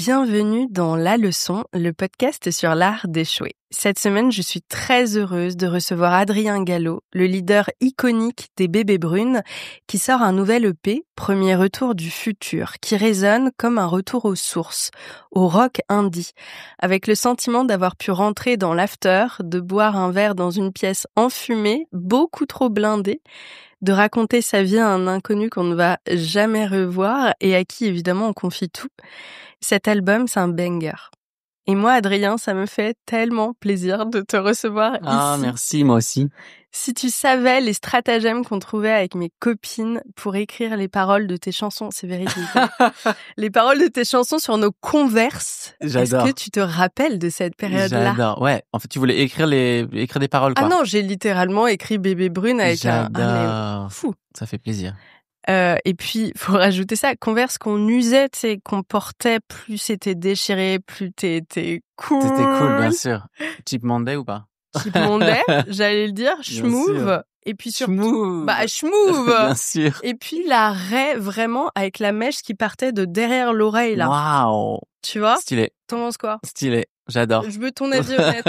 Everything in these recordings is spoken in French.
Bienvenue dans La Leçon, le podcast sur l'art d'échouer. Cette semaine, je suis très heureuse de recevoir Adrien Gallo, le leader iconique des Bébés Brunes, qui sort un nouvel EP, Premier retour du futur, qui résonne comme un retour aux sources, au rock indie, avec le sentiment d'avoir pu rentrer dans l'after, de boire un verre dans une pièce enfumée, beaucoup trop blindée, de raconter sa vie à un inconnu qu'on ne va jamais revoir et à qui évidemment on confie tout. Cet album, c'est un banger. Et moi, Adrien, ça me fait tellement plaisir de te recevoir ici. Ah, merci, moi aussi. Si tu savais les stratagèmes qu'on trouvait avec mes copines pour écrire les paroles de tes chansons, c'est véridique. Les paroles de tes chansons sur nos converses. J'adore. Est-ce que tu te rappelles de cette période-là? J'adore, ouais. En fait, tu voulais écrire des paroles, quoi. Ah non, j'ai littéralement écrit Bébé Brune avec un J'adore. fou. Ça fait plaisir. Et puis, faut rajouter ça, Converse qu'on usait, tu sais, qu'on portait, plus c'était déchiré, plus t'étais cool. T'étais cool, bien sûr. Cheap Monday ou pas? Cheap Monday, j'allais le dire, schmouve. Et puis surtout, schmouve. Bien sûr. Et puis la raie, vraiment, avec la mèche qui partait de derrière l'oreille, là. Waouh. Tu vois? Stylé. T'en penses quoi? Stylé. J'adore. Je veux ton avis honnête.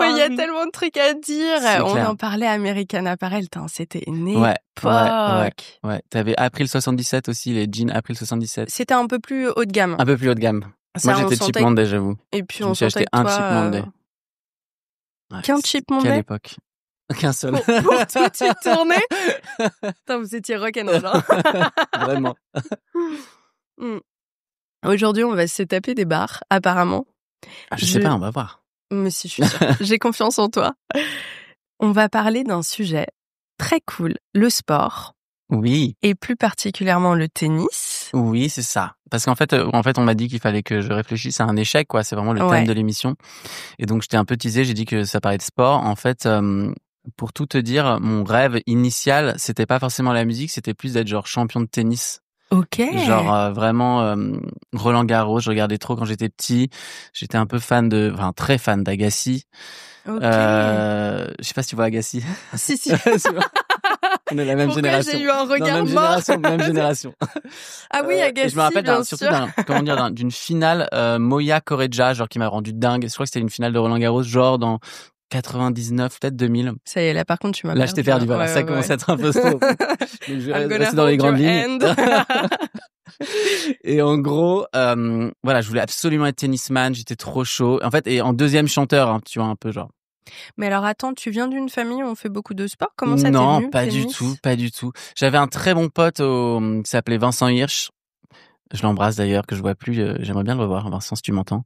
Ouais, il y a tellement de trucs à dire. On clair. en parlait à American Apparel, c'était une Ouais, époque. Ouais. T'avais April 77 aussi, les jeans April 77. C'était un peu plus haut de gamme. Un peu plus haut de gamme. Ça, moi, j'étais Cheap Monday, j'avoue. Et puis, Je on me suis acheté sentait que un toi, Cheap Monday. Ouais, qu'un Cheap Monday? Quelle époque. Qu'un seul. Pour toute une tournée? Putain, vous étiez rock'n'roll, hein. Vraiment. Aujourd'hui, on va se taper des bars, apparemment. Je sais pas, on va voir. Mais si, je suis sûre. J'ai confiance en toi. On va parler d'un sujet très cool, le sport. Oui. Et plus particulièrement le tennis. Oui, c'est ça. Parce qu'en fait, on m'a dit qu'il fallait que je réfléchisse à un échec, quoi. C'est vraiment le thème de l'émission. Et donc, je t'ai un peu teasé, j'ai dit que ça parlait de sport. En fait, pour tout te dire, mon rêve initial, c'était pas forcément la musique, c'était plus d'être genre champion de tennis. Ok. Genre vraiment Roland Garros, je regardais trop quand j'étais petit. J'étais un peu très fan d'Agassi. Ok. Je sais pas si tu vois Agassi. Si. On est la même génération. J'ai eu un regard mort. Même génération. Ah oui, Agassi, je me rappelle bien surtout sûr. d'une finale Moya Correggia, genre qui m'a rendu dingue. Je crois que c'était une finale de Roland Garros, genre dans 99, peut-être 2000. Ça y est, là par contre tu m'as Là, je t'ai perdu, voilà. Ça commence à être un peu trop. Donc, je vais rester dans les grandes lignes. Et en gros, voilà, je voulais absolument être tennisman. J'étais trop chaud. En fait, et en deuxième chanteur, hein, tu vois, un peu genre. Mais alors attends, tu viens d'une famille où on fait beaucoup de sport? Comment ça t'est venu? Non, pas du tout. J'avais un très bon pote qui s'appelait Vincent Hirsch. Je l'embrasse d'ailleurs, que je vois plus. J'aimerais bien le revoir, Vincent, si tu m'entends.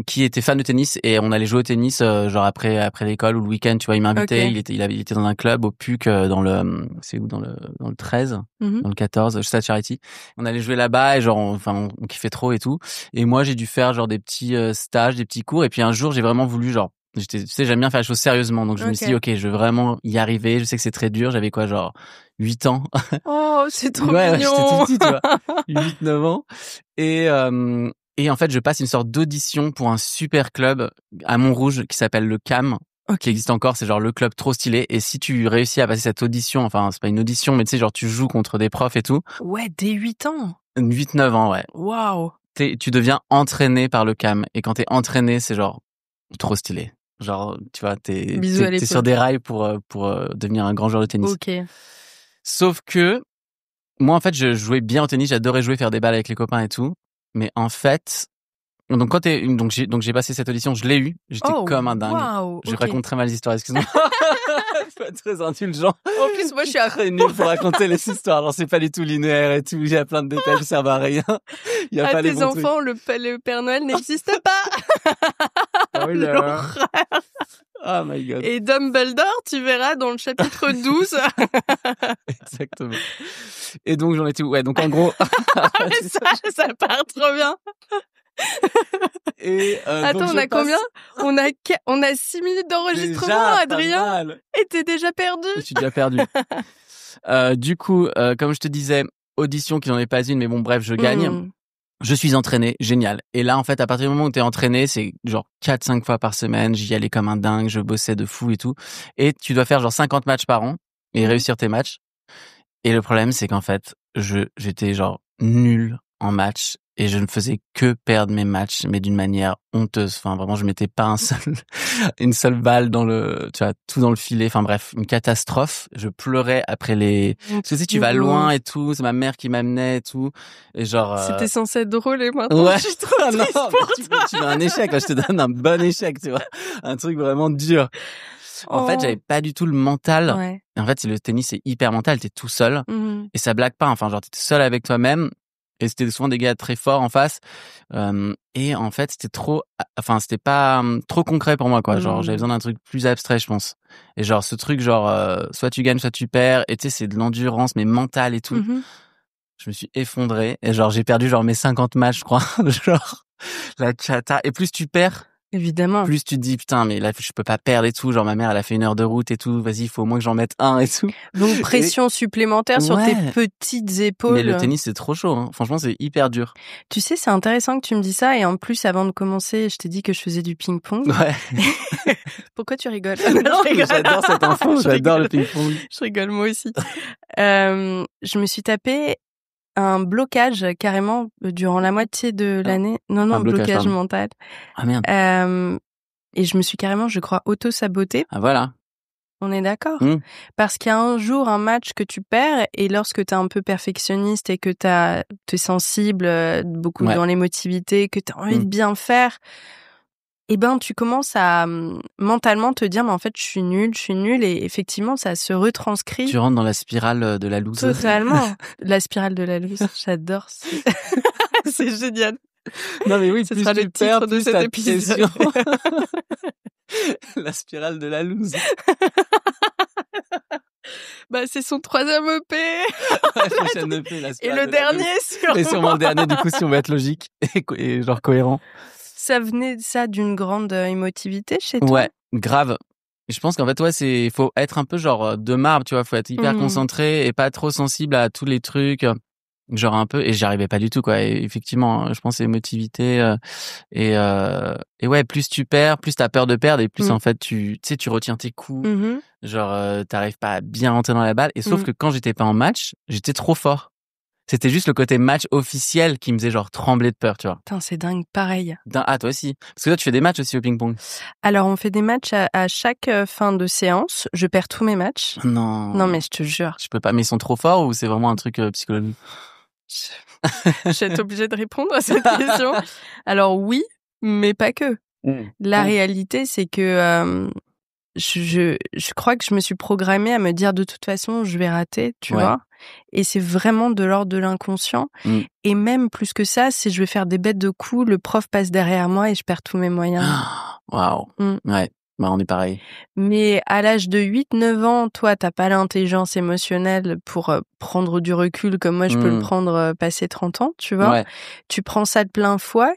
Qui était fan de tennis et on allait jouer au tennis genre après l'école ou le week-end. Tu vois, il m'invitait. Okay. Il était dans un club au PUC dans le 13, dans le 14, juste à Charity. On allait jouer là-bas et genre on kiffait trop et tout. Et moi, j'ai dû faire genre des petits stages, des petits cours. Et puis un jour, j'ai vraiment voulu genre. Tu sais, j'aime bien faire les choses sérieusement. Donc je me suis dit, ok, je veux vraiment y arriver. Je sais que c'est très dur. J'avais quoi, genre 8 ans. Oh, c'est trop mignon. Ouais, j'étais tout petit, tu vois. 8-9 ans. Et en fait, je passe une sorte d'audition pour un super club à Montrouge qui s'appelle le CAM. Qui existe encore, c'est genre le club trop stylé. Et si tu réussis à passer cette audition, enfin, c'est pas une audition, mais tu sais, genre tu joues contre des profs et tout. Ouais, dès 8 ans. 8-9 ans, ouais. Waouh. Tu deviens entraîné par le CAM. Et quand t'es entraîné, c'est genre trop stylé. Genre, tu vois, t'es sur des rails pour devenir un grand joueur de tennis. Ok. Sauf que, moi, en fait, je jouais bien au tennis, j'adorais jouer, faire des balles avec les copains et tout. Mais en fait, donc j'ai passé cette audition, je l'ai eu, j'étais comme un dingue. Wow, je raconte très mal les histoires, excuse-moi. Je suis pas très indulgent. En plus, moi, je suis très nul pour raconter les histoires. Genre, c'est pas du tout linéaire et tout. Il y a plein de détails qui servent à rien. Il y a pas les bons trucs. Tes enfants, le Père Noël n'existe pas. Oh là. Oh my god. Et Dumbledore, tu verras dans le chapitre 12. Exactement. Et donc, j'en étais où? Ouais, donc en gros. ça part trop bien. Et attends, on a combien? On a 6 minutes d'enregistrement, déjà, Adrien. Et t'es déjà perdu. Je suis déjà perdu. Du coup, comme je te disais, audition qui n'en est pas une, mais bon, bref, je gagne. Je suis entraîné, génial. Et là, en fait, à partir du moment où t'es entraîné, c'est genre 4-5 fois par semaine, j'y allais comme un dingue, je bossais de fou et tout. Et tu dois faire genre 50 matchs par an et réussir tes matchs. Et le problème, c'est qu'en fait, j'étais genre nul en match et je ne faisais que perdre mes matchs, mais d'une manière honteuse. Enfin, vraiment, je mettais pas une seule balle tout dans le filet. Enfin, bref, une catastrophe. Je pleurais après parce que si tu vas loin et tout, c'est ma mère qui m'amenait et tout. Et genre. C'était censé être drôle et maintenant, ouais. je suis trop triste pour toi. Tu veux un échec, là, je te donne un bon échec, tu vois. Un truc vraiment dur. En fait, j'avais pas du tout le mental. Ouais. En fait, le tennis, c'est hyper mental. T'es tout seul. Et ça blague pas. Enfin, genre, t'es seul avec toi-même. Et c'était souvent des gars très forts en face. Et en fait, c'était pas trop concret pour moi, quoi. Genre, j'avais besoin d'un truc plus abstrait, je pense. Et genre, ce truc, soit tu gagnes, soit tu perds. Et tu sais, c'est de l'endurance, mais mentale et tout. Je me suis effondré. Et genre, j'ai perdu mes 50 matchs, je crois. Genre, la cata. Et plus tu perds, évidemment, plus tu te dis putain, mais là je peux pas perdre et tout. Genre ma mère, elle a fait 1 heure de route et tout. Vas-y, il faut au moins que j'en mette un et tout. Donc pression supplémentaire sur tes petites épaules. Mais le tennis, c'est trop chaud. Hein. Franchement, c'est hyper dur. Tu sais, c'est intéressant que tu me dis ça. Et en plus, avant de commencer, je t'ai dit que je faisais du ping-pong. Ouais. Pourquoi tu rigoles? Non, j'adore cet enfant. J'adore le ping-pong. Je rigole moi aussi. Je me suis tapé un blocage carrément durant la moitié de l'année. Non, blocage mental. Ah merde. Et je me suis carrément, je crois, auto-sabotée. Ah voilà. On est d'accord. Parce qu'il y a un jour, un match que tu perds, et lorsque t'es un peu perfectionniste et que t'es sensible, beaucoup dans l'émotivité, que t'as envie de bien faire, eh ben, tu commences à mentalement te dire, mais en fait, je suis nulle, et effectivement, ça se retranscrit. Tu rentres dans la spirale de la loose. Totalement. La spirale de la loose, j'adore. C'est génial. Non, mais oui, ce sera le titre de cet épisode. La spirale de la loose. Bah, c'est son 3e EP. Prochaine EP, la spirale et le dernier, sûrement. Et sûrement le dernier, du coup, si on veut être logique et genre cohérent. Ça venait d'une grande émotivité chez toi? Ouais, grave. Et je pense qu'en fait, il faut être un peu genre de marbre, tu vois, faut être hyper concentré et pas trop sensible à tous les trucs. Genre un peu, et j'y arrivais pas du tout, quoi. Et effectivement, je pense c'est émotivité, et ouais, plus tu perds, plus t'as peur de perdre, et plus en fait tu retiens tes coups. Genre, t'arrives pas à bien rentrer dans la balle. Et sauf que quand j'étais pas en match, j'étais trop fort. C'était juste le côté match officiel qui me faisait genre trembler de peur, tu vois. Putain, c'est dingue, pareil. Ah, toi aussi. Parce que toi, tu fais des matchs aussi au ping-pong. Alors, on fait des matchs à chaque fin de séance. Je perds tous mes matchs. Non. Non, mais je te jure. Je peux pas. Mais ils sont trop forts ou c'est vraiment un truc psychologique? Je vais être obligée de répondre à cette question. Alors oui, mais pas que. La réalité, c'est que je crois que je me suis programmée à me dire de toute façon, je vais rater, tu vois. Et c'est vraiment de l'ordre de l'inconscient. Et même plus que ça, si je vais faire des bêtes de coups, le prof passe derrière moi et je perds tous mes moyens. Waouh. Ouais. Bah, on est pareil. Mais à l'âge de 8-9 ans, toi, t'as pas l'intelligence émotionnelle pour prendre du recul comme moi, je peux le prendre passé 30 ans, tu vois. Tu prends ça de plein fouet.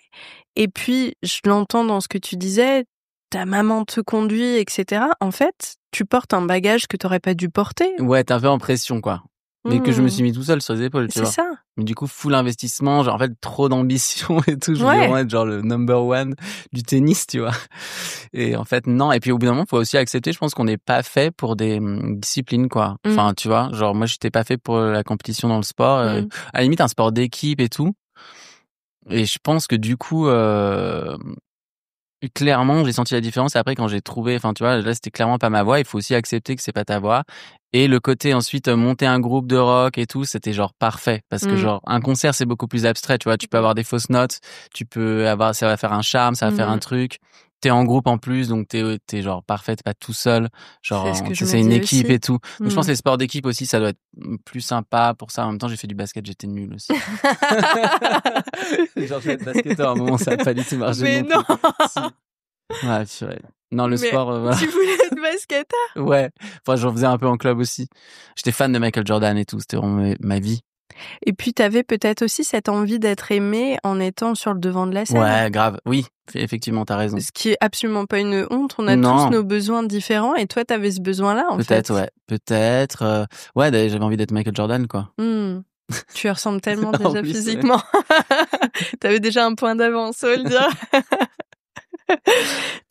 Et puis, je l'entends dans ce que tu disais, ta maman te conduit, etc. En fait, tu portes un bagage que t'aurais pas dû porter. Ouais, t'es un peu en pression, quoi. Mais que je me suis mis tout seul sur les épaules, tu vois. C'est ça. Mais du coup, full investissement, genre en fait trop d'ambition et tout. Je voulais vraiment être genre le number one du tennis, tu vois. Et en fait, non. Et puis au bout d'un moment, faut aussi accepter, je pense qu'on n'est pas fait pour des disciplines, quoi. Enfin, tu vois, genre moi, j'étais pas fait pour la compétition dans le sport. À la limite, un sport d'équipe et tout. Et je pense que du coup... clairement, j'ai senti la différence après quand j'ai trouvé, enfin tu vois, là c'était clairement pas ma voix, il faut aussi accepter que c'est pas ta voix. Et le côté ensuite monter un groupe de rock et tout, c'était genre parfait parce que genre un concert c'est beaucoup plus abstrait, tu vois, tu peux avoir des fausses notes, ça va faire un charme, ça va faire un truc. T'es en groupe en plus, donc t'es genre parfait, t'es pas tout seul, genre c'est une équipe aussi. Et tout. Donc je pense que les sports d'équipe aussi, ça doit être plus sympa pour ça. En même temps, j'ai fait du basket, j'étais nul aussi. Genre je vais être basketteur à un moment, ça a pas du tout marché. Mais non. Si. Ouais, c'est vrai. Non, le sport, voilà. Tu voulais être basketteur? Ouais. Enfin, j'en faisais un peu en club aussi. J'étais fan de Michael Jordan et tout, c'était vraiment ma vie. Et puis, t'avais peut-être aussi cette envie d'être aimé en étant sur le devant de la scène. Ouais, grave. Oui, effectivement, t'as raison. Ce qui est absolument pas une honte. On a tous nos besoins différents. Et toi, t'avais ce besoin-là, en fait. Peut-être, ouais. Peut-être. Ouais, j'avais envie d'être Michael Jordan, quoi. Tu ressembles tellement déjà plus, physiquement. Ouais. T'avais déjà un point d'avance, faut le dire.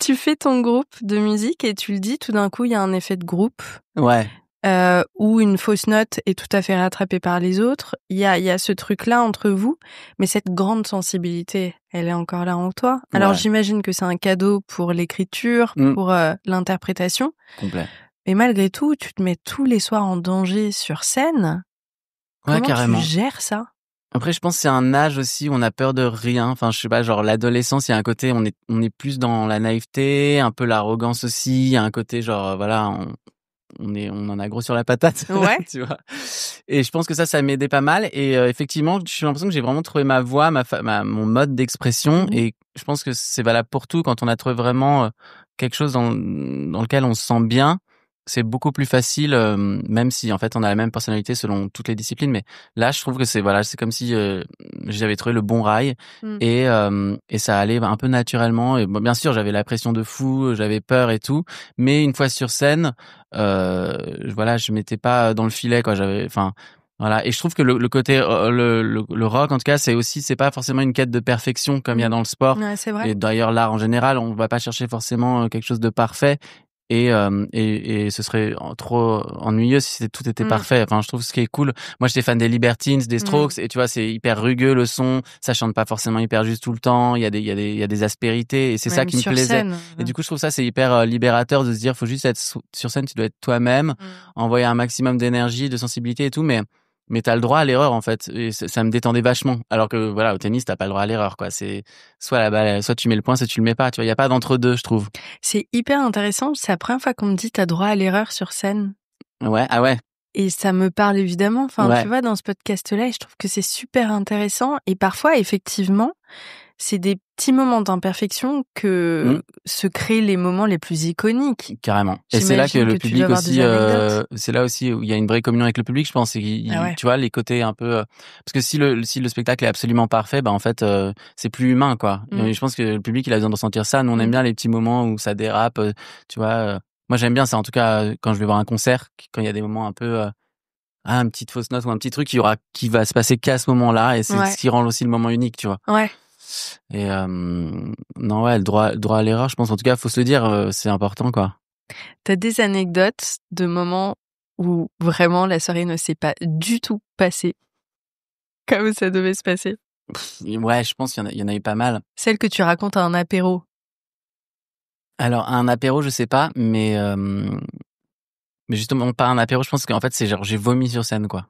Tu fais ton groupe de musique et tu le dis, tout d'un coup, il y a un effet de groupe. Ouais. où une fausse note est tout à fait rattrapée par les autres. Il y a ce truc-là entre vous, mais cette grande sensibilité, elle est encore là en toi. Alors j'imagine que c'est un cadeau pour l'écriture, pour l'interprétation. Complet. Mais malgré tout, tu te mets tous les soirs en danger sur scène. Comment carrément. tu gères ça? Après, je pense que c'est un âge aussi où on a peur de rien. Enfin, je sais pas, genre l'adolescence, il y a un côté, on est plus dans la naïveté, un peu l'arrogance aussi. Il y a un côté genre, voilà, on en a gros sur la patate. Ouais. Tu vois. Et je pense que ça m'aidait pas mal. Et effectivement, j'ai l'impression que j'ai vraiment trouvé ma voix, mon mode d'expression. Et je pense que c'est valable pour tout. Quand on a trouvé vraiment quelque chose dans lequel on se sent bien, c'est beaucoup plus facile, même si en fait on a la même personnalité selon toutes les disciplines. Mais là, je trouve que c'est comme si j'avais trouvé le bon rail et ça allait un peu naturellement. Et bon, bien sûr, j'avais la pression de fou, j'avais peur et tout, mais une fois sur scène, je m'étais pas dans le filet, quoi. Voilà. Et je trouve que le côté le rock, en tout cas, c'est pas forcément une quête de perfection comme il y a dans le sport. Ouais, c'est vrai. Et d'ailleurs, l'art en général, on va pas chercher forcément quelque chose de parfait. Et ce serait trop ennuyeux si tout était parfait. Enfin, je trouve ce qui est cool. Moi, j'étais fan des Libertines, des Strokes, et tu vois, c'est hyper rugueux le son. Ça chante pas forcément hyper juste tout le temps. Il y a des aspérités, et c'est ça qui me plaisait. Scène. Et du coup, je trouve ça c'est hyper libérateur de se dire, faut juste être sur scène. Tu dois être toi-même, envoyer un maximum d'énergie, de sensibilité et tout, mais t'as le droit à l'erreur, en fait. Et ça me détendait vachement. Alors que, voilà, au tennis, t'as pas le droit à l'erreur, quoi. C'est soit la balle, soit tu mets le point, soit tu le mets pas. Tu vois, il y a pas d'entre-deux, je trouve. C'est hyper intéressant. C'est la première fois qu'on me dit t'as droit à l'erreur sur scène. Ouais, ah ouais. Et ça me parle évidemment. Enfin, tu vois, dans ce podcast-là, je trouve que c'est super intéressant. Et parfois, effectivement, c'est des petits moments d'imperfection que se créent les moments les plus iconiques. Carrément. Et c'est là que le public aussi, c'est là aussi où il y a une vraie communion avec le public, je pense. Tu vois, les côtés un peu, parce que si le spectacle est absolument parfait, en fait, c'est plus humain, quoi. Et je pense que le public, il a besoin de ressentir ça. Nous, on aime bien les petits moments où ça dérape, tu vois. Moi, j'aime bien ça, en tout cas, quand je vais voir un concert, quand il y a des moments un peu, une petite fausse note ou un petit truc qui va se passer qu'à ce moment-là, et c'est ce qui rend aussi le moment unique, tu vois. Ouais. Et non, le droit à l'erreur, je pense, en tout cas, faut se le dire, c'est important, quoi. T'as des anecdotes de moments où vraiment la soirée ne s'est pas du tout passée comme ça devait se passer? Ouais, je pense qu'il y en a eu pas mal. Celle que tu racontes à un apéro. Alors, à un apéro, je sais pas, mais justement, pas un apéro, je pense qu'en fait, c'est genre, j'ai vomi sur scène, quoi.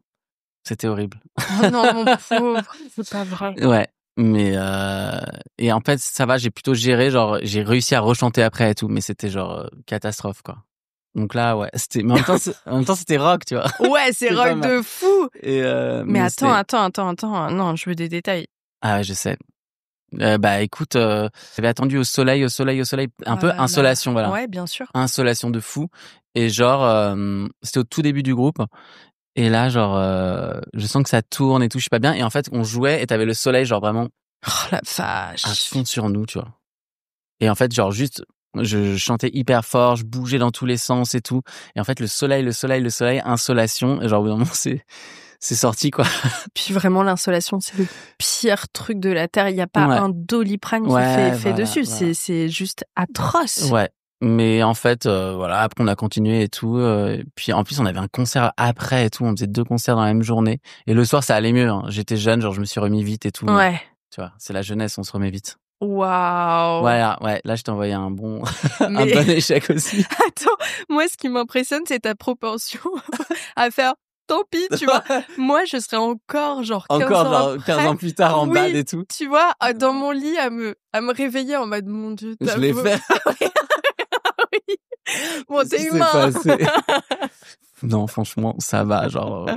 C'était horrible. Oh non, mon pauvre, c'est pas vrai. Ouais, mais et en fait, ça va, j'ai plutôt géré, genre, j'ai réussi à rechanter après et tout, mais c'était genre catastrophe, quoi. Donc là, ouais, mais en même temps, c'était rock, tu vois. Ouais, c'est rock de fou. Et mais attends, non, je veux des détails. Ah ouais, je sais. Écoute, j'avais attendu au soleil, un peu insolation, voilà. Ouais, bien sûr. Insolation de fou. Et genre, c'était au tout début du groupe. Et là, genre, je sens que ça tourne et tout, je suis pas bien. Et en fait, on jouait et t'avais le soleil, genre vraiment. Oh la vache. À fond sur nous, tu vois. Et en fait, genre juste, je chantais hyper fort, je bougeais dans tous les sens et tout. Et en fait, le soleil, insolation. Et genre, au bout d'un moment, c'est sorti, quoi. Puis vraiment, l'insolation, c'est le pire truc de la Terre. Il n'y a pas un Doliprane qui fait effet dessus. Voilà. C'est juste atroce. Ouais. Mais en fait, voilà, après on a continué et tout. Et puis en plus, on avait un concert après et tout. On faisait 2 concerts dans la même journée. Et le soir, ça allait mieux. Hein. J'étais jeune, genre je me suis remis vite et tout. Ouais. Tu vois, c'est la jeunesse, on se remet vite. Waouh. Voilà, ouais. Là, je t'ai envoyé un bon échec aussi. Attends, moi, ce qui m'impressionne, c'est ta propension à faire. Tant pis, tu vois. Moi, je serais encore genre 15 ans plus tard en bad et tout. Tu vois, dans mon lit à me réveiller en mode mon Dieu. Je l'ai fait. Oui. Bon, t'es humain. Non, franchement, ça va. Genre,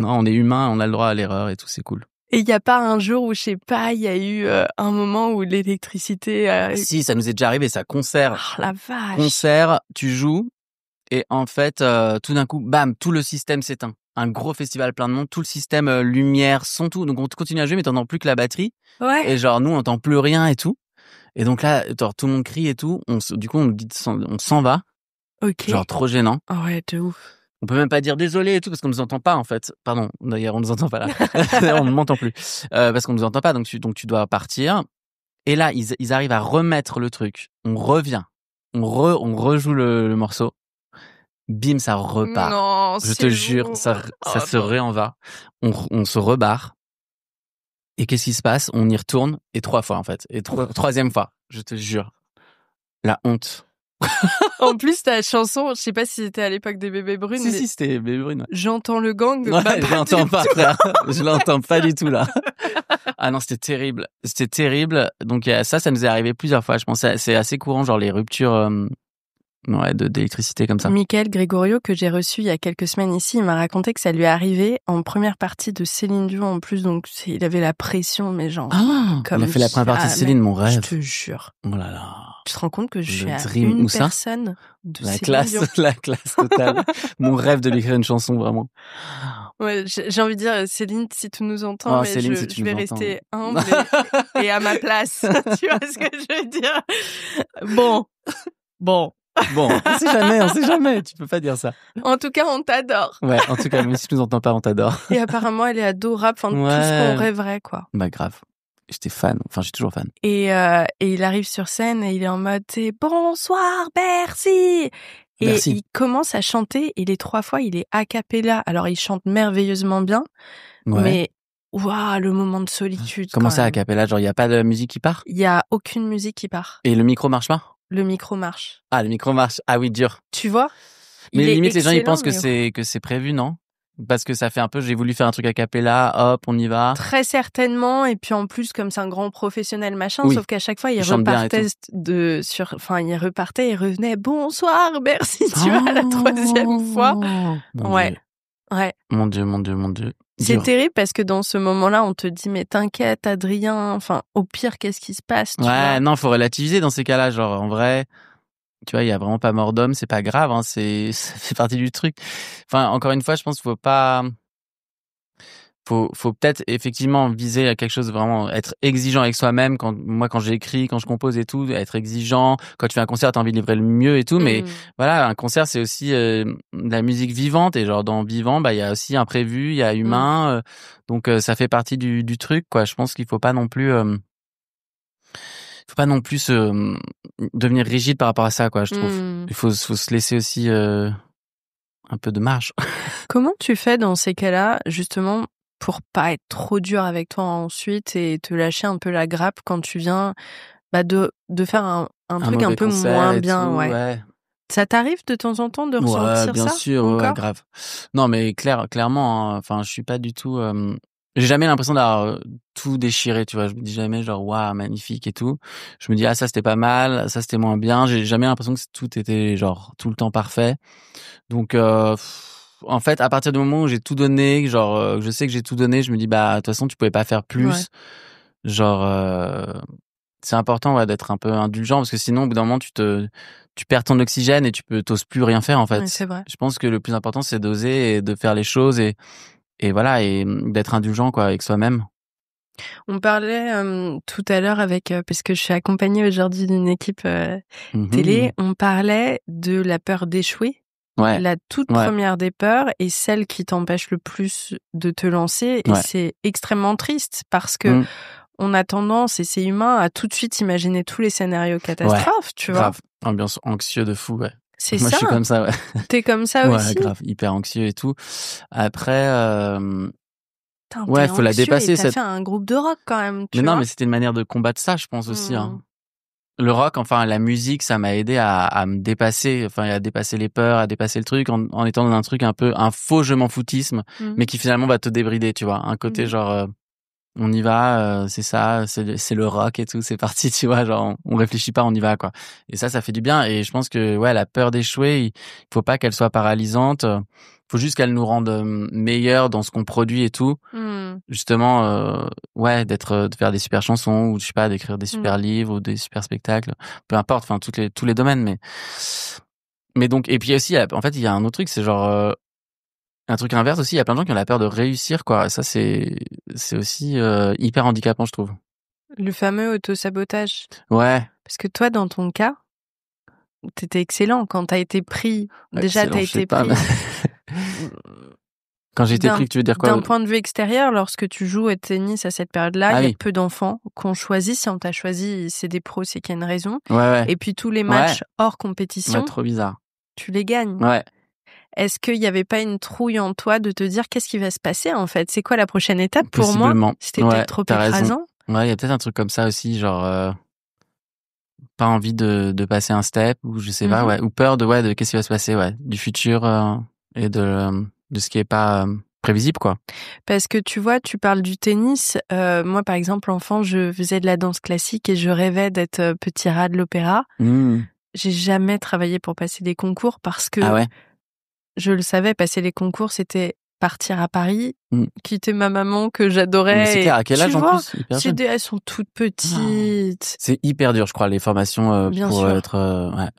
non, on est humain, on a le droit à l'erreur et tout, c'est cool. Et il y a pas un jour où, je sais pas, il y a eu un moment où l'électricité. Si, ça nous est déjà arrivé, ça. Concert. Oh la vache. Concert, tu joues. Et en fait, tout d'un coup, bam, tout le système s'éteint. Un gros festival plein de monde, tout le système, lumière, son, tout. Donc on continue à jouer, mais t'entends plus que la batterie. Ouais. Et genre, nous, on entend plus rien et tout. Et donc là, genre, tout le monde crie et tout. Du coup, on nous dit, on s'en va. Ok. Genre, trop gênant. Oh ouais, de ouf. On peut même pas dire désolé et tout, parce qu'on nous entend pas, en fait. Pardon, d'ailleurs, on nous entend pas là. On ne m'entend plus. Parce qu'on nous entend pas, donc tu dois partir. Et là, ils arrivent à remettre le truc. On revient. On rejoue le morceau. bim, ça repart. Non, je te jure, ça se réen va. On se rebarre. Et qu'est-ce qui se passe? On y retourne, et 3 fois, en fait. Et troisième fois, je te jure. La honte. En plus, ta chanson, je sais pas si c'était à l'époque des Bébés Brunes. Si, c'était Bébés Brunes. Ouais. J'entends le gang. Ouais, je l'entends pas, frère. Je l'entends pas du tout, là. Ah non, c'était terrible. C'était terrible. Donc, ça nous est arrivé plusieurs fois. Je pense que c'est assez courant, genre les ruptures d'électricité comme ça. Michael Gregorio, que j'ai reçu il y a quelques semaines ici, il m'a raconté que ça lui est arrivé en première partie de Céline Dion en plus, donc il avait la pression, mais genre... il a fait la première partie de Céline, mon rêve. Je te jure. Oh là là. Tu te rends compte que je suis à dream. une personne de la Céline classe, Dion. La classe totale. Mon rêve de lui écrire une chanson, vraiment. Ouais, j'ai envie de dire, Céline, si tu nous entends, mais Céline, je vais rester humble et à ma place. Tu vois ce que je veux dire? Bon. Bon, on sait jamais, tu peux pas dire ça. En tout cas, on t'adore. Ouais, en tout cas, même si tu nous entends pas, on t'adore. Et apparemment, elle est adorable, enfin, tout ce qu'on rêverait, quoi. Bah, grave. J'étais fan, enfin, je suis toujours fan. Et il arrive sur scène et il est en mode, c'est bonsoir, Bercy! Et il commence à chanter et les 3 fois, il est a cappella. Alors, il chante merveilleusement bien, mais waouh, le moment de solitude. Comment ça, a cappella? Genre, il y a pas de musique qui part? Il y a aucune musique qui part. Et le micro marche pas? Le micro marche. Ah, le micro marche. Ah oui, dur. Tu vois? Mais limite, les gens, ils pensent que c'est prévu, non? Parce que ça fait un peu, j'ai voulu faire un truc a cappella, hop, on y va. Très certainement. Et puis en plus, comme c'est un grand professionnel, machin, sauf qu'à chaque fois, il repartait il repartait et revenait. Bonsoir, merci, tu vois, la 3e fois. Ouais. Mon Dieu. C'est terrible parce que dans ce moment-là, on te dit, mais t'inquiète, Adrien, enfin, au pire, qu'est-ce qui se passe? Tu vois, non, faut relativiser dans ces cas-là. Genre, en vrai, tu vois, il y a vraiment pas mort d'homme, c'est pas grave, hein, ça fait partie du truc. Enfin, encore une fois, je pense qu'il faut peut-être effectivement viser à quelque chose, vraiment être exigeant avec soi-même. Quand j'écris, quand je compose et tout, être exigeant. Quand tu fais un concert, t'as envie de livrer le mieux et tout. Mais voilà, un concert, c'est aussi de la musique vivante. Et genre, dans vivant, bah, il y a aussi imprévu, il y a humain. Donc, ça fait partie du truc, quoi. Je pense qu'il faut pas non plus devenir rigide par rapport à ça, quoi, je trouve. Il faut se laisser aussi un peu de marge. Comment tu fais dans ces cas-là, justement, pour pas être trop dur avec toi ensuite et te lâcher un peu la grappe quand tu viens de faire un truc un peu moins bien, ouais. Ça t'arrive de temps en temps de ressentir ça? Bien sûr, ouais, grave. Non, mais clairement, hein, enfin, je suis pas du tout. J'ai jamais l'impression d'avoir tout déchiré, tu vois. Je me dis jamais genre waouh, magnifique et tout. Je me dis ça c'était pas mal, ça c'était moins bien. J'ai jamais l'impression que tout était genre tout le temps parfait. Donc en fait, à partir du moment où j'ai tout donné, genre je sais que j'ai tout donné, je me dis bah de toute façon tu pouvais pas faire plus. Ouais. Genre c'est important d'être un peu indulgent parce que sinon au bout d'un moment tu perds ton oxygène et t'oses plus rien faire en fait. Ouais, c'est vrai. Je pense que le plus important c'est d'oser et de faire les choses et voilà, et d'être indulgent quoi avec soi-même. On parlait tout à l'heure parce que je suis accompagnée aujourd'hui d'une équipe télé, on parlait de la peur d'échouer. Ouais. La toute première des peurs et celle qui t'empêche le plus de te lancer. Et c'est extrêmement triste parce que on a tendance, et c'est humain, à tout de suite imaginer tous les scénarios catastrophes, tu vois. Grave. Ambiance anxieux de fou, ouais. C'est Moi, ça. je suis comme ça, ouais. T'es comme ça aussi? Ouais, grave, hyper anxieux et tout. Après, faut la dépasser. T'as fait un groupe de rock quand même, tu vois. Non, mais c'était une manière de combattre ça, je pense aussi, hein. Le rock, enfin la musique, ça m'a aidé à me dépasser, enfin à dépasser les peurs, à dépasser le truc en étant dans un truc un peu un faux je m'en foutisme, mais qui finalement va te débrider, tu vois, un côté genre on y va, c'est ça, c'est le rock et tout, c'est parti, tu vois, genre on réfléchit pas, on y va quoi. Et ça fait du bien et je pense que la peur d'échouer, il faut pas qu'elle soit paralysante, faut juste qu'elle nous rende meilleurs dans ce qu'on produit et tout. Justement de faire des super chansons ou je sais pas d'écrire des super livres ou des super spectacles, peu importe, enfin tous les domaines mais donc et puis aussi en fait il y a un autre truc, c'est genre un truc inverse aussi, il y a plein de gens qui ont la peur de réussir quoi, et ça c'est aussi hyper handicapant je trouve. Le fameux autosabotage. Ouais. Parce que toi dans ton cas t'étais excellent quand t'as été pris. Déjà t'as été pris. Quand j'ai été pris, tu veux dire quoi? D'un point de vue extérieur, lorsque tu joues au tennis à cette période-là, il y a peu d'enfants qu'on choisit. Si on t'a choisi, c'est des pros, c'est qu'il y a une raison. Ouais. Et puis tous les matchs hors compétition, trop bizarre. Tu les gagnes. Ouais. Est-ce qu'il y avait pas une trouille en toi de te dire qu'est-ce qui va se passer en fait? C'est quoi la prochaine étape pour moi? C'était peut-être trop écrasant. Raison. Ouais, il y a peut-être un truc comme ça aussi, genre pas envie de passer un step ou je sais pas, ou peur de qu'est-ce qui va se passer, du futur et de ce qui est pas prévisible quoi. Parce que tu vois, tu parles du tennis. Moi, par exemple, enfant, je faisais de la danse classique et je rêvais d'être petit rat de l'opéra. J'ai jamais travaillé pour passer des concours parce que je le savais, passer les concours, c'était partir à Paris, quitter ma maman que j'adorais. Mais c'est clair, à quel âge en plus? Elles sont toutes petites. C'est hyper dur, je crois, les formations Bien pour sûr. être...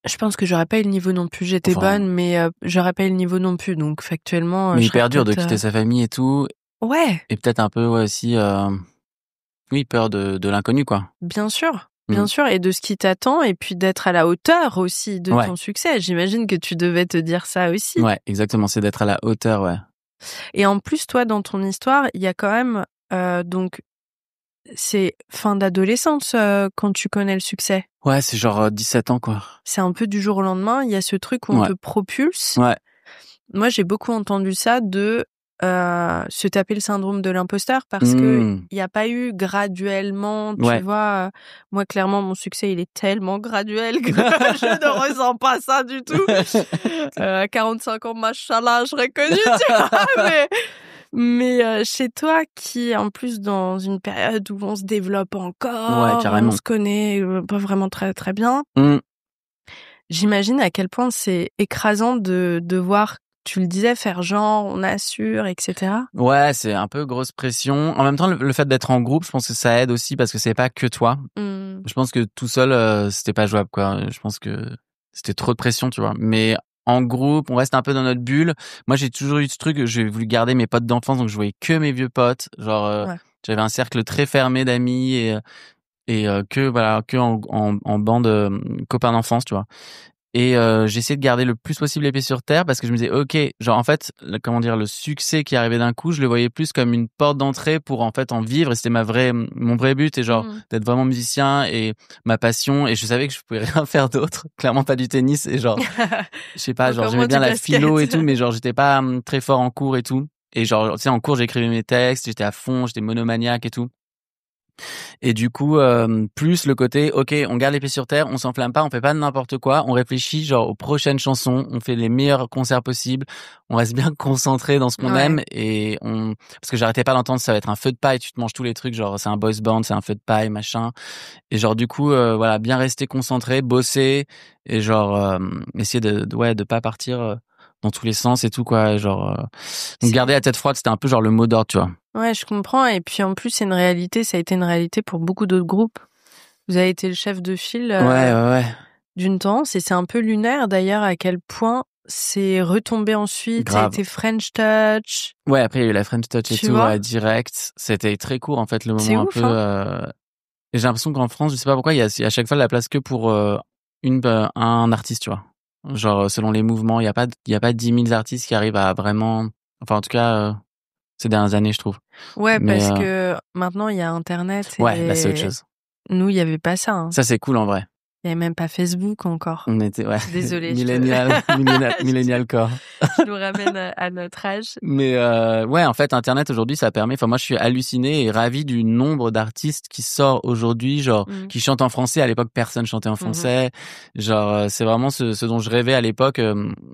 Je pense que j'aurais pas eu le niveau non plus. J'étais bonne, mais j'aurais pas eu le niveau non plus. Donc, factuellement... Mais hyper dur de quitter sa famille et tout. Ouais. Et peut-être un peu aussi... Oui, peur de l'inconnu, quoi. Bien sûr. Bien sûr, et de ce qui t'attend, et puis d'être à la hauteur aussi de ton succès. J'imagine que tu devais te dire ça aussi. Ouais, exactement, c'est d'être à la hauteur, ouais. Et en plus, toi, dans ton histoire, il y a quand même... donc, c'est fin d'adolescence quand tu connais le succès. Ouais, c'est genre 17 ans, quoi. C'est un peu du jour au lendemain, il y a ce truc où on te propulse. Ouais. Moi, j'ai beaucoup entendu ça de... se taper le syndrome de l'imposteur parce que il y a pas eu graduellement, tu vois. Moi, clairement, mon succès, il est tellement graduel que je ne ressens pas ça du tout. À 45 ans, machallah, je serais connue, tu vois. Mais chez toi, qui est en plus dans une période où on se développe encore, on se connaît pas vraiment très très bien. J'imagine à quel point c'est écrasant de voir, tu le disais, faire genre, on assure, etc. Ouais, c'est un peu grosse pression. En même temps, le fait d'être en groupe, je pense que ça aide aussi parce que c'est pas que toi. Je pense que tout seul, c'était pas jouable, quoi. Je pense que c'était trop de pression, tu vois. Mais en groupe, on reste un peu dans notre bulle. Moi, j'ai toujours eu ce truc, j'ai voulu garder mes potes d'enfance, donc je voyais que mes vieux potes. Genre, j'avais un cercle très fermé d'amis et que en bande copains d'enfance, tu vois. Et j'essayais de garder le plus possible les pieds sur terre parce que je me disais ok, genre en fait le succès qui arrivait d'un coup, je le voyais plus comme une porte d'entrée pour en fait en vivre, et c'était mon vrai but, et genre d'être vraiment musicien et ma passion, et je savais que je pouvais rien faire d'autre, clairement pas du tennis, et genre je sais pas, genre j'aimais bien la philo et tout, mais genre j'étais pas très fort en cours et tout, et genre tu sais en cours j'écrivais mes textes, j'étais à fond, j'étais monomaniaque et tout. Et du coup, plus le côté, ok, on garde les pieds sur terre, on s'enflamme pas, on fait pas n'importe quoi, on réfléchit genre aux prochaines chansons, on fait les meilleurs concerts possibles, on reste bien concentré dans ce qu'on aime, et parce que j'arrêtais pas d'entendre ça va être un feu de paille, tu te manges tous les trucs, genre c'est un boys band, c'est un feu de paille, machin. Et genre du coup, voilà, bien rester concentré, bosser, et genre essayer de pas partir dans tous les sens et tout, quoi, genre donc garder la tête froide, c'était un peu genre le mot d'ordre, tu vois. Ouais, je comprends. Et puis en plus, c'est une réalité, ça a été une réalité pour beaucoup d'autres groupes. Vous avez été le chef de file d'une tendance, et c'est un peu lunaire d'ailleurs à quel point c'est retombé ensuite. Grave. Ça a été French Touch. Ouais, après il y a eu la French Touch et tout, direct. C'était très court en fait, le moment un peu. Et j'ai l'impression qu'en France, je sais pas pourquoi, il y a à chaque fois la place que pour un artiste, tu vois. Genre selon les mouvements, il y a pas 10 000 artistes qui arrivent à vraiment, enfin en tout cas ces dernières années, je trouve. Ouais, parce que maintenant il y a Internet. Et là c'est autre chose. Nous, il y avait pas ça. Ça c'est cool en vrai. Il y avait même pas Facebook encore. On était Désolée. millennial core. Je nous ramène à notre âge. Mais en fait Internet aujourd'hui ça permet, enfin moi je suis halluciné et ravi du nombre d'artistes qui sortent aujourd'hui, genre qui chantent en français. À l'époque personne chantait en français. Genre c'est vraiment ce dont je rêvais à l'époque,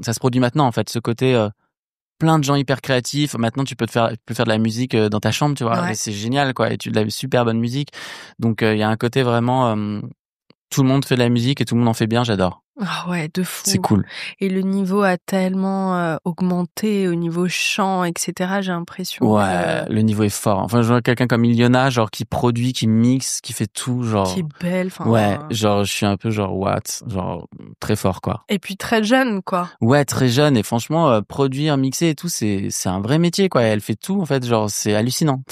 ça se produit maintenant en fait, ce côté plein de gens hyper créatifs. Maintenant tu peux faire de la musique dans ta chambre, tu vois, et c'est génial quoi, et tu de la super bonne musique. Donc il y a un côté vraiment tout le monde fait de la musique et tout le monde en fait bien, j'adore. Ah ouais, de fou. C'est cool. Et le niveau a tellement augmenté au niveau chant, etc. J'ai l'impression. Ouais, le niveau est fort. Enfin, je vois quelqu'un comme Iliona, genre qui produit, qui mixe, qui fait tout, genre. Qui est belle. Enfin. Ouais, genre je suis un peu genre what, genre très fort quoi. Et puis très jeune quoi. Ouais, très jeune, et franchement produire, mixer et tout, c'est un vrai métier quoi. Et elle fait tout en fait, genre c'est hallucinant.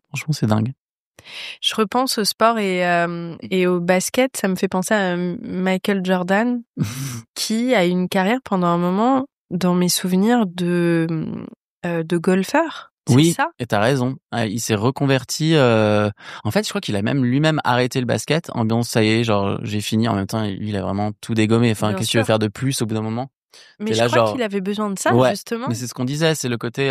Franchement, c'est dingue. Je repense au sport et au basket, ça me fait penser à Michael Jordan qui a eu une carrière pendant un moment, dans mes souvenirs, de golfeur. Oui, ça et t'as raison. Il s'est reconverti. En fait, je crois qu'il a même lui-même arrêté le basket. Ambiance, ça y est, genre j'ai fini. En même temps, lui, il a vraiment tout dégommé. Enfin, qu'est-ce que tu veux faire de plus au bout d'un moment? Mais je crois qu'il avait besoin de ça, justement. Mais c'est ce qu'on disait, c'est le côté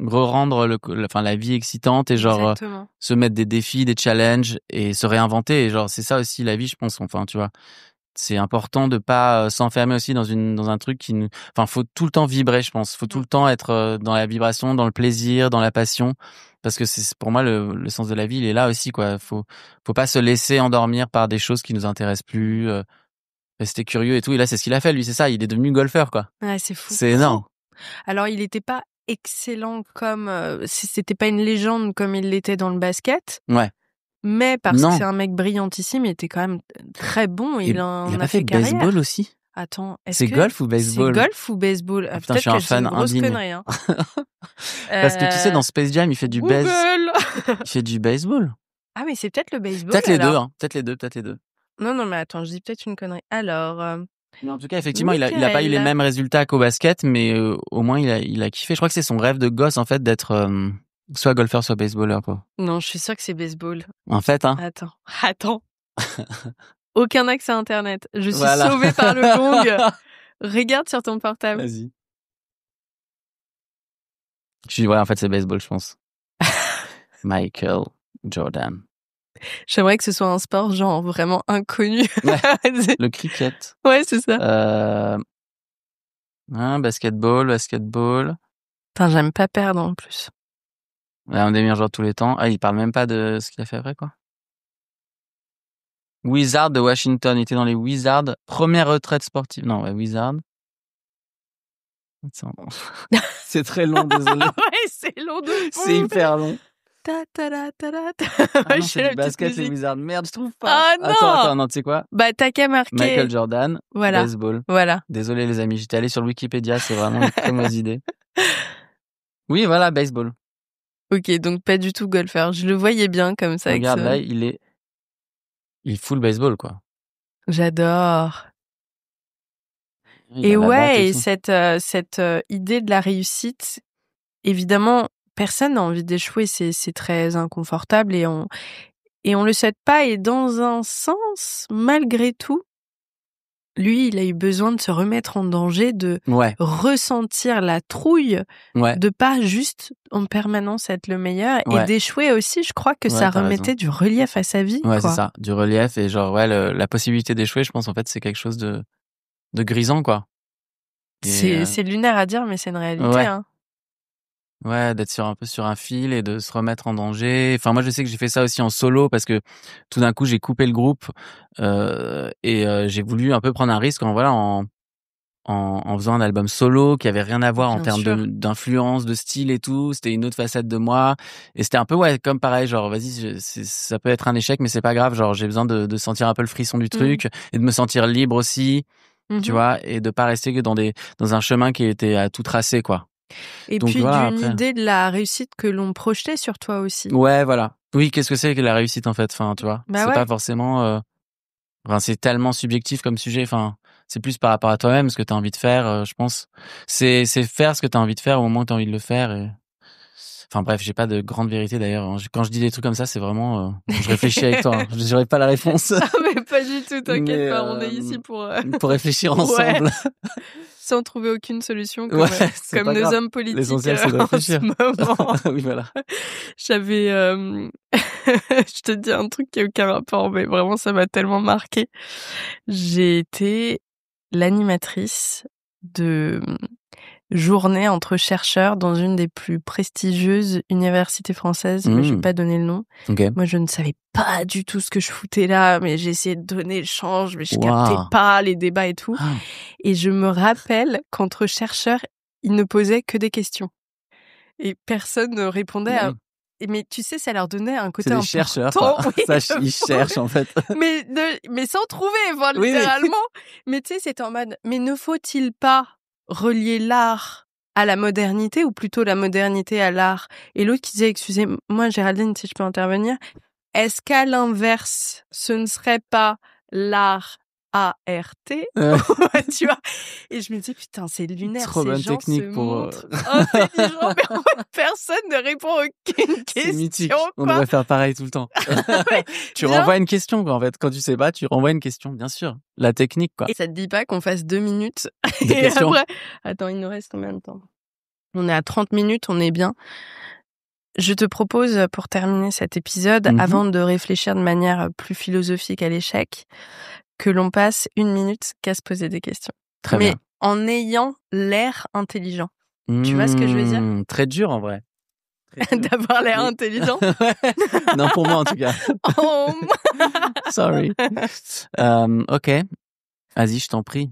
re-rendre la vie excitante et genre se mettre des défis, des challenges et se réinventer. Et genre c'est ça aussi la vie, je pense. Enfin, tu vois, c'est important de pas s'enfermer aussi dans un truc qui nous. Enfin, faut tout le temps vibrer, je pense. Faut tout le temps être dans la vibration, dans le plaisir, dans la passion. Parce que c'est pour moi le sens de la vie, il est là aussi, quoi. Faut pas se laisser endormir par des choses qui nous intéressent plus. Rester curieux et tout. Et là, c'est ce qu'il a fait, lui, c'est ça. Il est devenu golfeur, quoi. Ouais, c'est fou. C'est énorme. Alors, il était pas excellent comme... c'était pas une légende comme il l'était dans le basket. Ouais. Mais parce que c'est un mec brillantissime, il était quand même très bon. Il a fait carrière. Baseball aussi. Attends, c'est golf ou baseball? C'est golf ou baseball? Putain, je suis un fan grosse connerie, hein. Parce que tu sais, dans Space Jam, il fait du baseball. Il fait du baseball. Ah, mais c'est peut-être le baseball. Peut-être les deux, hein. Peut-être les deux. Non, mais attends, je dis peut-être une connerie. Alors... Mais en tout cas, effectivement, il a pas eu les mêmes résultats qu'au basket, mais au moins, il a kiffé. Je crois que c'est son rêve de gosse, en fait, d'être soit golfeur, soit baseballeur, quoi. Non, je suis sûre que c'est baseball. En fait, hein. Attends. Aucun accès à Internet. Je suis sauvée par le gong. Regarde sur ton portable. Vas-y. En fait, c'est baseball, je pense. Michael Jordan. J'aimerais que ce soit un sport genre vraiment inconnu. Ouais, le cricket. Ouais, c'est ça. Basketball. Putain, j'aime pas perdre en plus. Ouais, un des meilleurs joueurs de tous les temps. Ah, il parle même pas de ce qu'il a fait après, quoi. Wizards de Washington. Il était dans les Wizards. Première retraite sportive. Non, ouais, Wizards. C'est très long, désolé. Ouais, c'est long de fou. C'est hyper long. Ah non, c'est du basket, les Wizards. Merde, je trouve pas. Ah non. Attends, non, tu sais quoi? Bah, t'as qu'à marquer. Michael Jordan, voilà. baseball. Voilà. Désolé, les amis, j'étais allé sur Wikipédia, c'est vraiment une très mauvaise idée. Oui, voilà, baseball. Ok, donc pas du tout golfeur. Je le voyais bien comme ça. Regarde, là, il fout le baseball, quoi. J'adore. Et ouais, et cette idée de la réussite, évidemment, personne n'a envie d'échouer, c'est très inconfortable et on le souhaite pas. Et dans un sens, malgré tout, lui, il a eu besoin de se remettre en danger, de ressentir la trouille, de pas juste en permanence être le meilleur et d'échouer aussi. Je crois que ça remettait du relief à sa vie. Ouais, c'est ça, du relief et genre la possibilité d'échouer. Je pense en fait c'est quelque chose de grisant, quoi. C'est lunaire à dire, mais c'est une réalité. Hein. Ouais, d'être un peu sur un fil et de se remettre en danger. Enfin, moi, je sais que j'ai fait ça aussi en solo parce que tout d'un coup, j'ai coupé le groupe et j'ai voulu un peu prendre un risque en faisant un album solo qui avait rien à voir en termes d'influence, de style et tout. C'était une autre facette de moi et c'était un peu comme pareil, genre vas-y, ça peut être un échec, mais c'est pas grave. Genre j'ai besoin de sentir un peu le frisson du truc et de me sentir libre aussi, tu vois, et de pas rester que dans un chemin qui était à tout tracé, quoi. Et donc, puis d'une idée de la réussite que l'on projetait sur toi aussi. Ouais, voilà. Oui, qu'est-ce que c'est que la réussite en fait? Enfin, tu vois, c'est pas forcément. Enfin, c'est tellement subjectif comme sujet. Enfin, c'est plus par rapport à toi-même, ce que t'as envie de faire. Je pense, c'est faire ce que t'as envie de faire au moment où t'as envie de le faire. Et... Enfin bref, j'ai pas de grande vérité d'ailleurs. Quand je dis des trucs comme ça, c'est vraiment. Je réfléchis avec toi. Hein. Je dirais pas la réponse. Ah mais pas du tout. T'inquiète pas, on est ici pour réfléchir ensemble. Sans trouver aucune solution, comme nos hommes politiques. L'essentiel, c'est de réfléchir. En ce moment. Oui, voilà. J'avais... je te dis un truc qui n'a aucun rapport, mais vraiment, ça m'a tellement marqué. J'ai été l'animatrice de journée entre chercheurs dans une des plus prestigieuses universités françaises, mais je vais pas donner le nom. Okay. Moi, je ne savais pas du tout ce que je foutais là, mais j'ai essayé de donner le change, mais je captais pas les débats et tout. Et je me rappelle qu'entre chercheurs, ils ne posaient que des questions. Et personne ne répondait à... Mais tu sais, ça leur donnait un côté important. C'est des chercheurs, quoi. Oui, ça, ils cherchent, en fait. mais sans trouver, enfin, littéralement. Mais tu sais, c'était en mode, mais ne faut-il pas relier l'art à la modernité, ou plutôt la modernité à l'art? Et l'autre qui disait, excusez-moi, Géraldine, si je peux intervenir, est-ce qu'à l'inverse, ce ne serait pas l'art R-A-R-T, tu vois. Et je me dis, putain, c'est lunaire, trop bonne ces gens technique se pour... montrent intelligents, mais en fait, personne ne répond à aucune question. C'est mythique, quoi. on devrait faire pareil tout le temps. Tu renvoies une question, quoi, en fait. Quand tu sais pas, tu renvoies une question, bien sûr. La technique, quoi. Et ça te dit pas qu'on fasse 2 minutes de et questions. Après... Attends, il nous reste combien de temps? On est à 30 minutes, on est bien. Je te propose, pour terminer cet épisode, avant de réfléchir de manière plus philosophique à l'échec, que l'on passe 1 minute qu'à se poser des questions. Très Mais bien. en ayant l'air intelligent. Tu vois ce que je veux dire? Très dur, en vrai. D'avoir l'air intelligent? Non, pour moi, en tout cas. Oh. Sorry. Ok. Vas-y, je t'en prie.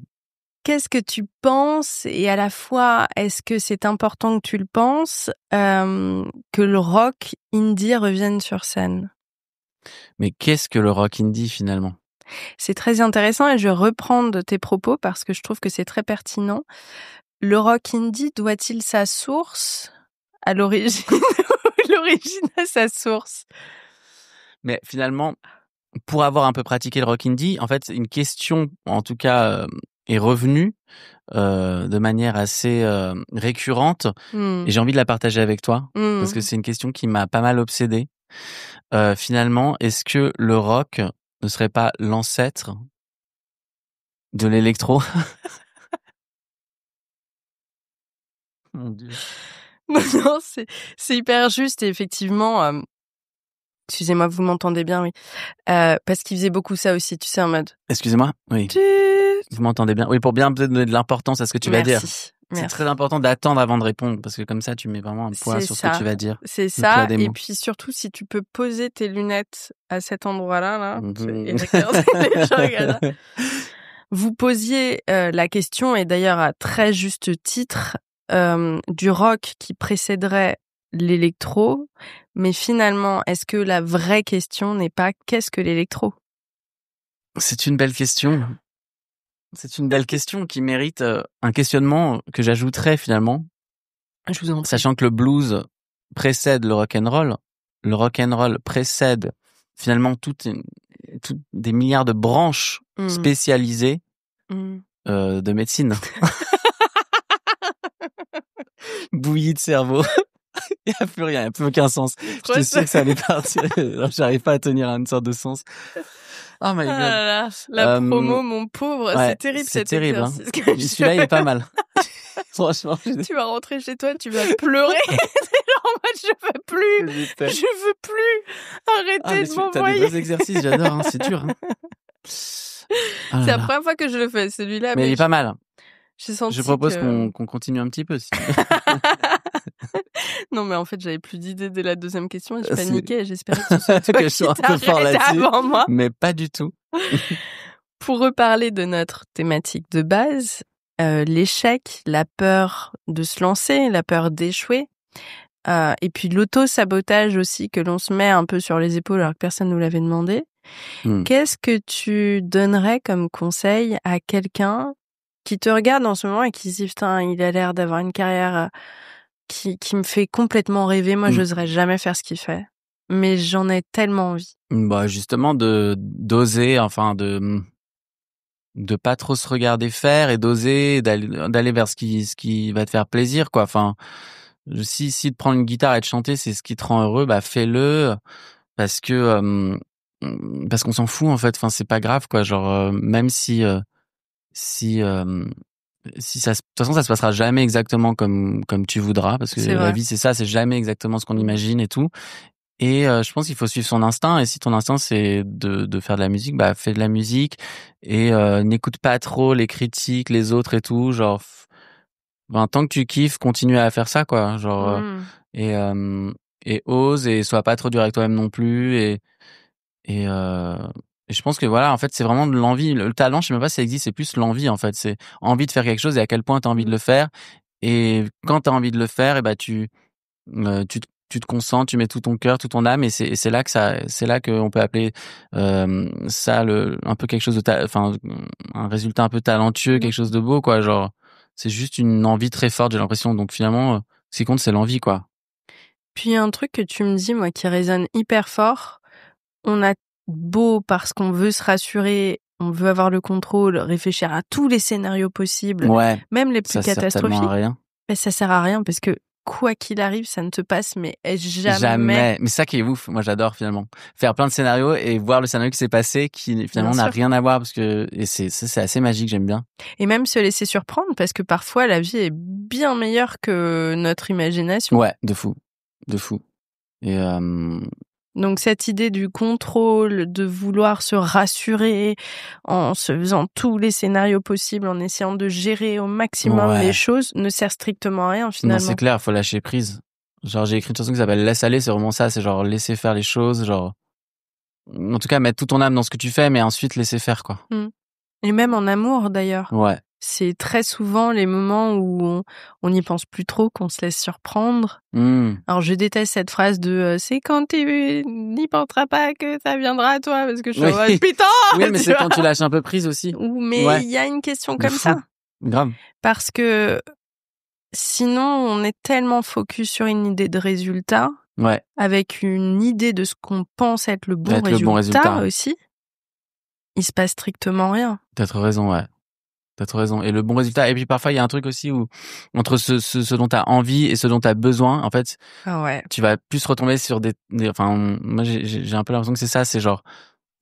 Qu'est-ce que tu penses, et à la fois, est-ce que c'est important que tu le penses, que le rock indie revienne sur scène? Mais qu'est-ce que le rock indie, finalement? C'est très intéressant et je vais reprendre tes propos parce que je trouve que c'est très pertinent. Le rock indie doit-il sa source à l'origine l'origine à sa source? Mais finalement, pour avoir un peu pratiqué le rock indie, en fait, une question, en tout cas, est revenue de manière assez récurrente et j'ai envie de la partager avec toi parce que c'est une question qui m'a pas mal obsédé. Finalement, est-ce que le rock ne serait pas l'ancêtre de l'électro? Mon Dieu. Non, c'est hyper juste et effectivement, excusez-moi, vous m'entendez bien, oui. Parce qu'il faisait beaucoup ça aussi, tu sais, en mode... Excusez-moi? Oui. Vous m'entendez bien? Oui, pour bien donner de l'importance à ce que tu vas dire. C'est très important d'attendre avant de répondre parce que comme ça, tu mets vraiment un poids sur ce que tu vas dire. C'est ça. Et puis surtout, si tu peux poser tes lunettes à cet endroit-là, et regarder les gens regardent. Vous posiez la question, et d'ailleurs à très juste titre, du rock qui précéderait l'électro. Mais finalement, est-ce que la vraie question n'est pas qu'est-ce que l'électro? C'est une belle question. C'est une belle question qui mérite un questionnement que j'ajouterais finalement. Je vous en prie. Sachant que le blues précède le rock'n'roll précède finalement toutes des milliards de branches spécialisées de médecine. Bouillie de cerveau. Il n'y a plus rien, il n'y a plus aucun sens. Je te sais que ça allait partir. J'arrive pas à tenir une sorte de sens. Oh my god. Ah là, la promo, mon pauvre, ouais, c'est terrible cet exercice. Hein. Celui-là, il est pas mal. Franchement. Tu vas rentrer chez toi, tu vas pleurer. Genre, en mode, je veux plus. Je veux plus. Arrêtez de m'envoyer. T'as des beaux exercices, j'adore, hein, c'est dur. Hein. C'est la première fois que je le fais, celui-là. Mais il est pas mal. Je propose qu'on continue un petit peu. Si tu veux. Non, mais en fait, j'avais plus d'idées dès la deuxième question et je paniquais et j'espérais que ce soit toi que je sois un peu fort là-dessus, avant moi. Mais pas du tout. Pour reparler de notre thématique de base, l'échec, la peur de se lancer, la peur d'échouer, et puis l'auto-sabotage aussi que l'on se met un peu sur les épaules alors que personne ne nous l'avait demandé. Qu'est-ce que tu donnerais comme conseil à quelqu'un qui te regarde en ce moment et qui se dit « Putain, il a l'air d'avoir une carrière qui me fait complètement rêver. Moi, j'oserais jamais faire ce qu'il fait. Mais j'en ai tellement envie. » Bah, justement, d'oser, enfin, de pas trop se regarder faire et d'oser d'aller vers ce qui va te faire plaisir, quoi. Enfin, si de prendre une guitare et de chanter, c'est ce qui te rend heureux, bah, fais-le. Parce qu'on s'en fout, en fait. Enfin, c'est pas grave, quoi. Genre, même si ça, de toute façon, ça se passera jamais exactement comme tu voudras, parce que la vie, c'est ça, c'est jamais exactement ce qu'on imagine et tout. Et je pense qu'il faut suivre son instinct. Et si ton instinct c'est de faire de la musique, bah fais de la musique et n'écoute pas trop les critiques, les autres et tout. Genre, tant que tu kiffes, continue à faire ça, quoi. Genre et ose et sois pas trop dur avec toi-même non plus. Et je pense que voilà, en fait, c'est vraiment de l'envie. Le talent, je sais même pas si ça existe, c'est plus l'envie, en fait. C'est envie de faire quelque chose et à quel point tu as envie de le faire. Et quand tu as envie de le faire, et bah tu te concentres, tu mets tout ton cœur, toute ton âme, et c'est là que c'est là qu'on peut appeler ça un peu quelque chose de enfin un résultat un peu talentueux, quelque chose de beau, quoi. Genre, c'est juste une envie très forte, j'ai l'impression. Donc finalement, ce qui compte, c'est l'envie, quoi. Puis un truc que tu me dis, moi, qui résonne hyper fort. On a beau, parce qu'on veut se rassurer, on veut avoir le contrôle, réfléchir à tous les scénarios possibles, même les plus catastrophiques. Ça sert à rien. Mais ça sert à rien parce que quoi qu'il arrive, ça ne te passe mais jamais. Jamais. Mais ça qui est ouf, moi j'adore finalement faire plein de scénarios et voir le scénario qui s'est passé qui finalement n'a rien à voir parce que c'est assez magique, j'aime bien. Et même se laisser surprendre parce que parfois la vie est bien meilleure que notre imagination. Ouais, de fou. Et donc cette idée du contrôle, de vouloir se rassurer en se faisant tous les scénarios possibles, en essayant de gérer au maximum les choses, ne sert strictement à rien finalement. Non, c'est clair, faut lâcher prise. Genre j'ai écrit une chanson qui s'appelle Laisse aller, c'est vraiment ça, c'est genre laisser faire les choses, genre en tout cas mettre toute ton âme dans ce que tu fais, mais ensuite laisser faire quoi. Et même en amour d'ailleurs. Ouais. C'est très souvent les moments où on n'y pense plus trop, qu'on se laisse surprendre. Alors je déteste cette phrase de c'est quand tu n'y penseras pas que ça viendra à toi, parce que je suis putain. Oui, mais c'est quand tu lâches un peu prise aussi. Mais il y a une question comme ça. Grave. Parce que sinon on est tellement focus sur une idée de résultat, avec une idée de ce qu'on pense être le bon résultat aussi. Il se passe strictement rien. T'as trop raison, ouais. T'as trop raison. Et le bon résultat. Et puis parfois, il y a un truc aussi où, entre ce dont t'as envie et ce dont t'as besoin, en fait, tu vas plus retomber sur enfin, moi, j'ai un peu l'impression que c'est ça, c'est genre,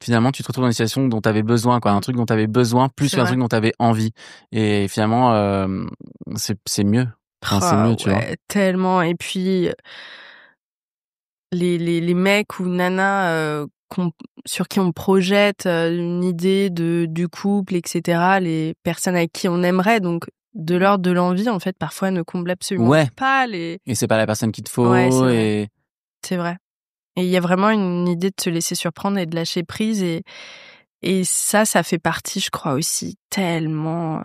finalement, tu te retrouves dans une situation dont t'avais besoin, quoi. Un truc dont t'avais besoin, plus qu'un truc dont t'avais envie. Et finalement, c'est mieux. Enfin, c'est mieux, tu vois. Tellement. Et puis, les mecs ou nanas, sur qui on projette une idée du couple, etc. Les personnes avec qui on aimerait, donc de l'ordre de l'envie, en fait, parfois ne comblent absolument pas les... Et c'est pas la personne qu'il te faut. C'est vrai. Et il y a vraiment une idée de se laisser surprendre et de lâcher prise. Et ça fait partie, je crois, aussi tellement...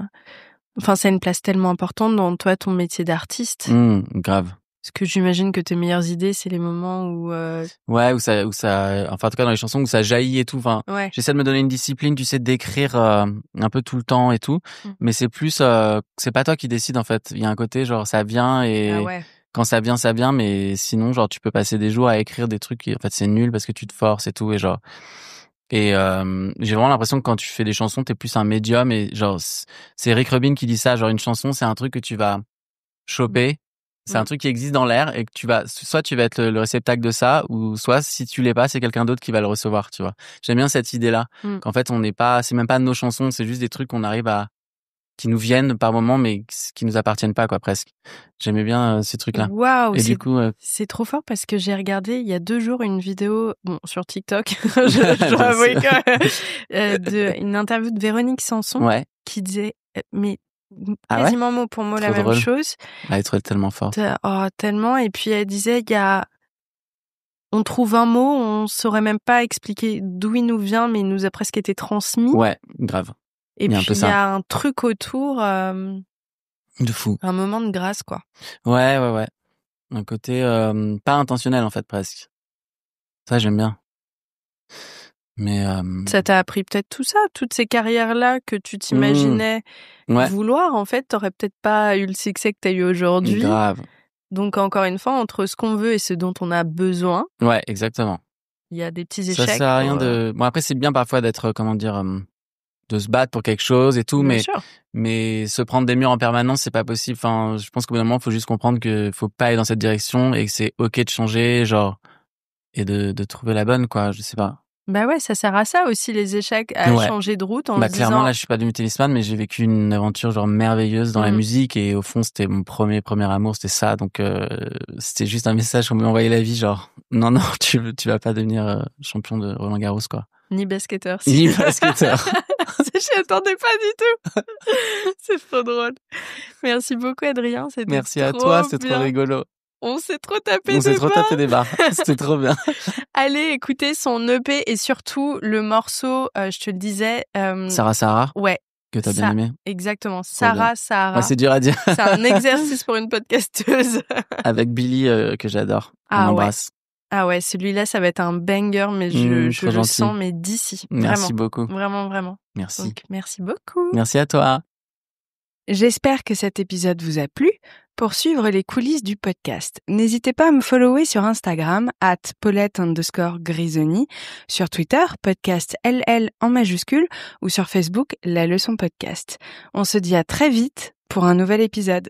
Enfin, ça a une place tellement importante dans toi, ton métier d'artiste. Grave. Parce que j'imagine que tes meilleures idées, c'est les moments où... où ça, enfin, en tout cas, dans les chansons où ça jaillit et tout. Enfin, j'essaie de me donner une discipline, tu sais, d'écrire un peu tout le temps et tout. Mais c'est plus, c'est pas toi qui décides, en fait. Il y a un côté, genre, ça vient et quand ça vient, mais sinon, genre, tu peux passer des jours à écrire des trucs qui, en fait, c'est nul parce que tu te forces et tout. Et genre, j'ai vraiment l'impression que quand tu fais des chansons, t'es plus un médium et genre, c'est Rick Rubin qui dit ça, genre, une chanson, c'est un truc que tu vas choper. C'est un truc qui existe dans l'air et que soit tu vas être le réceptacle de ça, ou soit si tu l'es pas, c'est quelqu'un d'autre qui va le recevoir, tu vois. J'aime bien cette idée-là. Qu'en fait, c'est même pas nos chansons, c'est juste des trucs qu'on arrive qui nous viennent par moments, mais qui nous appartiennent pas, quoi, presque. J'aimais bien ces trucs-là. Waouh, du coup, c'est trop fort parce que j'ai regardé il y a 2 jours une vidéo, sur TikTok, je dois avouer une interview de Véronique Sanson qui disait, mais quasiment mot pour mot la même chose. Elle est tellement forte. Tellement. Et puis elle disait, on trouve un mot, on saurait même pas expliquer d'où il nous vient, mais il nous a presque été transmis. Ouais, grave. Et puis il y a un truc autour. De fou. Un moment de grâce, quoi. Ouais. Un côté pas intentionnel, en fait, presque. Ça, j'aime bien. Mais ça t'a appris peut-être tout ça, toutes ces carrières-là que tu t'imaginais vouloir, en fait, t'aurais peut-être pas eu le succès que t'as eu aujourd'hui. Grave. Donc, encore une fois, entre ce qu'on veut et ce dont on a besoin. Ouais, exactement. Il y a des petits échecs. Ça sert à rien de... Bon, après, c'est bien parfois d'être, de se battre pour quelque chose et tout, mais se prendre des murs en permanence, c'est pas possible. Enfin, je pense qu'au bout d'un moment, faut juste comprendre que faut pas aller dans cette direction et que c'est ok de changer, genre, et de trouver la bonne, quoi, je sais pas. Bah ouais, ça sert à ça aussi, les échecs, à changer de route en se disant... clairement, là, je suis pas devenu tennisman, mais j'ai vécu une aventure, genre, merveilleuse dans la musique, et au fond, c'était mon premier amour, c'était ça, donc c'était juste un message qu'on m'envoyait la vie, genre, non, tu vas pas devenir champion de Roland Garros, quoi. Ni basketteur. Ni basketteur. Je attendais pas du tout. C'est trop drôle. Merci beaucoup, Adrien. Merci à toi, c'était trop rigolo. On s'est trop tapé des barres. C'était trop bien. Allez, écoutez son EP et surtout le morceau, je te le disais... Sarah. Ouais. Que t'as bien aimé. Exactement. Sarah. Ouais, c'est dur à dire. C'est un exercice pour une podcasteuse. Avec Billy, que j'adore. On embrasse. Ah ouais, celui-là, ça va être un banger, mais je le sens, mais d'ici. Merci beaucoup. Vraiment, vraiment. Merci. Donc, merci beaucoup. Merci à toi. J'espère que cet épisode vous a plu. Pour suivre les coulisses du podcast, n'hésitez pas à me follower sur Instagram @Paulette_Grisoni, sur Twitter, podcast LL en majuscule, ou sur Facebook, La Leçon Podcast. On se dit à très vite pour un nouvel épisode.